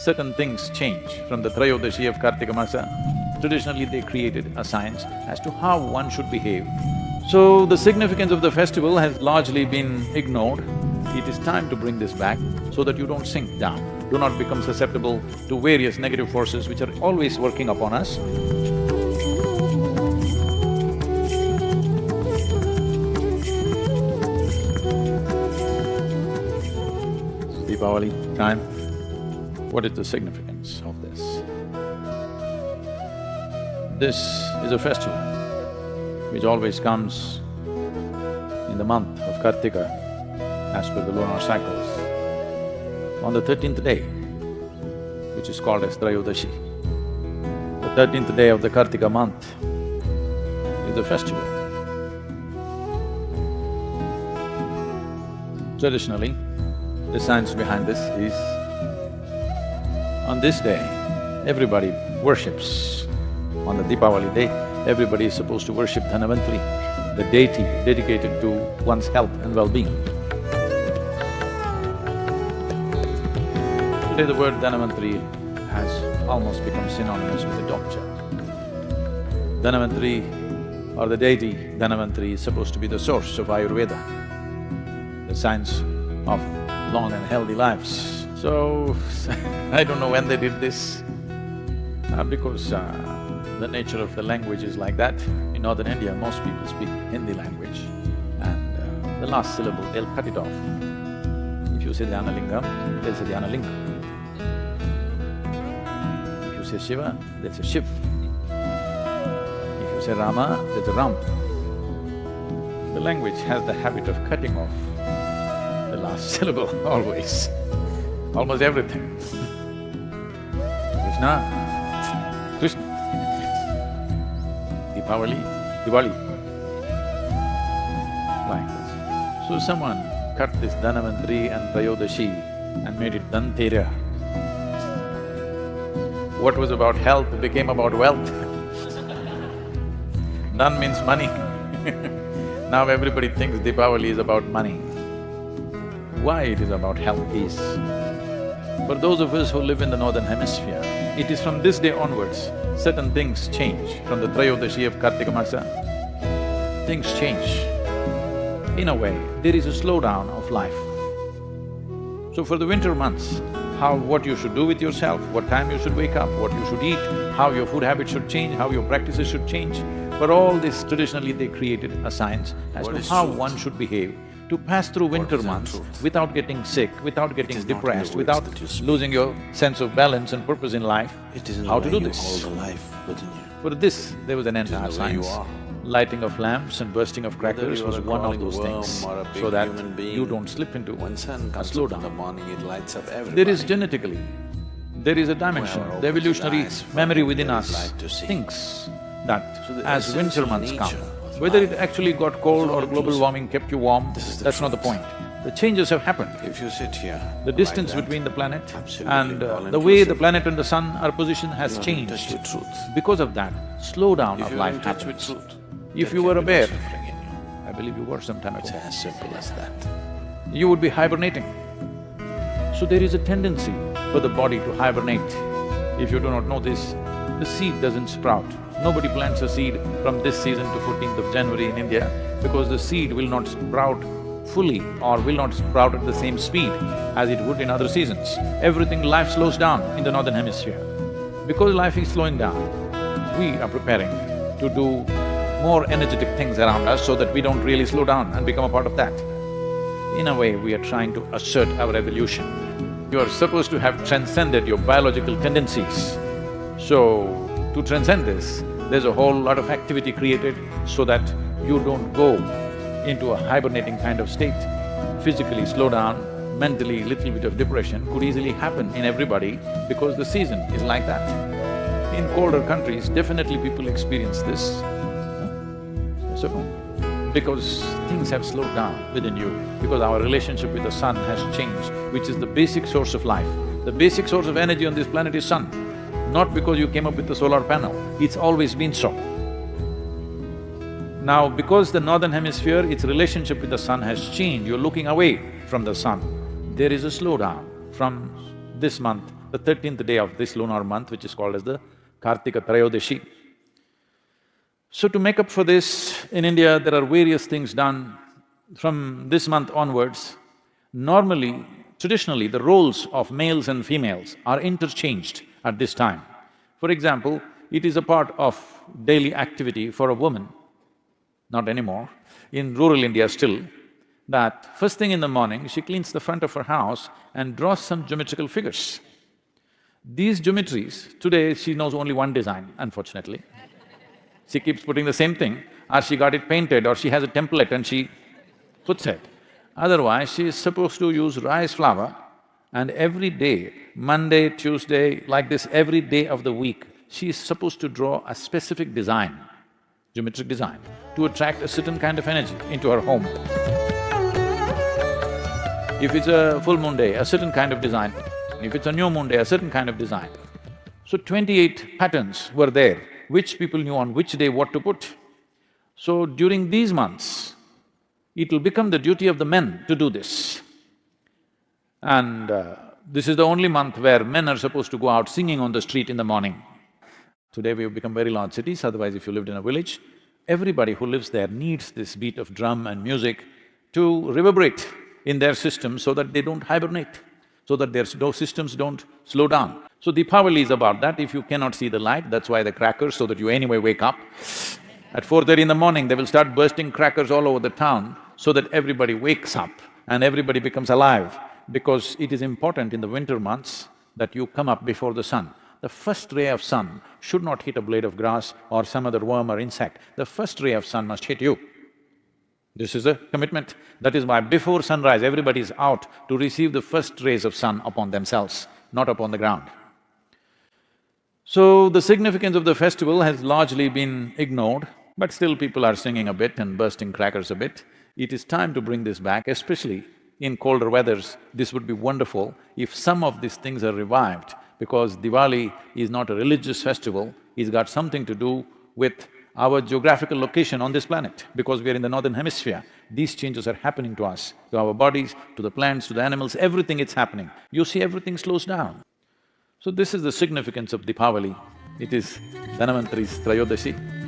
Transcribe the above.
certain things change from the Trayodashi of Kartika Masa. Traditionally, they created a science as to how one should behave. So, the significance of the festival has largely been ignored. It is time to bring this back so that you don't sink down. Do not become susceptible to various negative forces which are always working upon us. Diwali time, what is the significance of this? This is a festival which always comes in the month of Kartika as per the lunar cycles. On the 13th day, which is called as Trayodashi, the 13th day of the Kartika month is the festival. Traditionally, the science behind this is, on this day, everybody worships. On the Deepawali day, everybody is supposed to worship Dhanavantri, the deity dedicated to one's health and well-being. Today the word Dhanavantri has almost become synonymous with a doctor. Dhanavantri or the deity Dhanavantri is supposed to be the source of Ayurveda, the science of long and healthy lives. So, I don't know when they did this, because the nature of the language is like that. In northern India, most people speak Hindi language and the last syllable, they'll cut it off. If you say Dhyanalingam, they'll say Dhyanalingam. If you say Shiva, they'll say Shiv. If you say Rama, they'll say Ram. The language has the habit of cutting off the last syllable always, almost everything. Krishna, Krishna. Deepawali, Diwali, like this. So someone cut this Dhanavantri and Trayodashi and made it Dhantera. What was about health became about wealth. Dhan means money. Now everybody thinks Deepawali is about money. Why it is about health is, for those of us who live in the northern hemisphere, it is from this day onwards, certain things change. From the Trayodashi of Kartika Masa, things change. In a way, there is a slowdown of life. So for the winter months, what you should do with yourself, what time you should wake up, what you should eat, how your food habits should change, how your practices should change, for all this traditionally they created a science as to how one should behave to pass through winter months without getting sick, without getting depressed, without losing your sense of balance and purpose in life. How to do this? For this, there was an entire science. Lighting of lamps and bursting of crackers was one of those things, so that you don't slip into a slowdown. There is genetically, there is a dimension, the evolutionary memory within us thinks that as winter months come, whether it actually got cold or global warming kept you warm, that's not the point. The changes have happened. If you sit here… The distance between the planet and the way the planet and the sun are positioned has changed. Because of that, slowdown of life happens. If you were a bear, I believe you were some time ago, it's as simple as that. you would be hibernating. So there is a tendency for the body to hibernate. If you do not know this, the seed doesn't sprout. Nobody plants a seed from this season to 14th of January in India because the seed will not sprout fully or will not sprout at the same speed as it would in other seasons. Life slows down in the northern hemisphere. Because life is slowing down, we are preparing to do more energetic things around us so that we don't really slow down and become a part of that. In a way, we are trying to assert our evolution. You are supposed to have transcended your biological tendencies. So, to transcend this, there's a whole lot of activity created so that you don't go into a hibernating kind of state. Physically slow down, mentally little bit of depression could easily happen in everybody because the season is like that. In colder countries, definitely people experience this. So, because things have slowed down within you, because our relationship with the sun has changed, which is the basic source of life. The basic source of energy on this planet is sun. Not because you came up with the solar panel, it's always been so. Now, because the northern hemisphere, its relationship with the sun has changed, you're looking away from the sun, there is a slowdown. From this month, the 13th day of this lunar month, which is called as the Kartika Trayodashi. So to make up for this, in India there are various things done from this month onwards. Normally, traditionally, the roles of males and females are interchanged at this time. For example, it is a part of daily activity for a woman, not anymore, in rural India still, that first thing in the morning, she cleans the front of her house and draws some geometrical figures. These geometries, today she knows only one design, unfortunately. She keeps putting the same thing, or she got it painted, or she has a template and she puts it. Otherwise, she is supposed to use rice flour, and every day, Monday, Tuesday, like this, every day of the week, she is supposed to draw a specific design, geometric design, to attract a certain kind of energy into her home. If it's a full moon day, a certain kind of design. If it's a new moon day, a certain kind of design. So 28 patterns were there, which people knew on which day what to put. So during these months, it will become the duty of the men to do this. And this is the only month where men are supposed to go out singing on the street in the morning. Today we've become very large cities, otherwise if you lived in a village, everybody who lives there needs this beat of drum and music to reverberate in their system so that they don't hibernate, so that their systems don't slow down. So Deepawali is about that. If you cannot see the light, that's why the crackers, so that you anyway wake up. At 4:30 in the morning, they will start bursting crackers all over the town so that everybody wakes up and everybody becomes alive, because it is important in the winter months that you come up before the sun. The first ray of sun should not hit a blade of grass or some other worm or insect. The first ray of sun must hit you. This is a commitment. That is why before sunrise, everybody is out to receive the first rays of sun upon themselves, not upon the ground. So, the significance of the festival has largely been ignored, but still people are singing a bit and bursting crackers a bit. It is time to bring this back, especially in colder weathers. This would be wonderful if some of these things are revived, because Diwali is not a religious festival, it's got something to do with our geographical location on this planet. Because we are in the northern hemisphere, these changes are happening to us, to our bodies, to the plants, to the animals, everything it's happening. You see, everything slows down. So this is the significance of Deepawali. It is Dhanvantri's Trayodashi.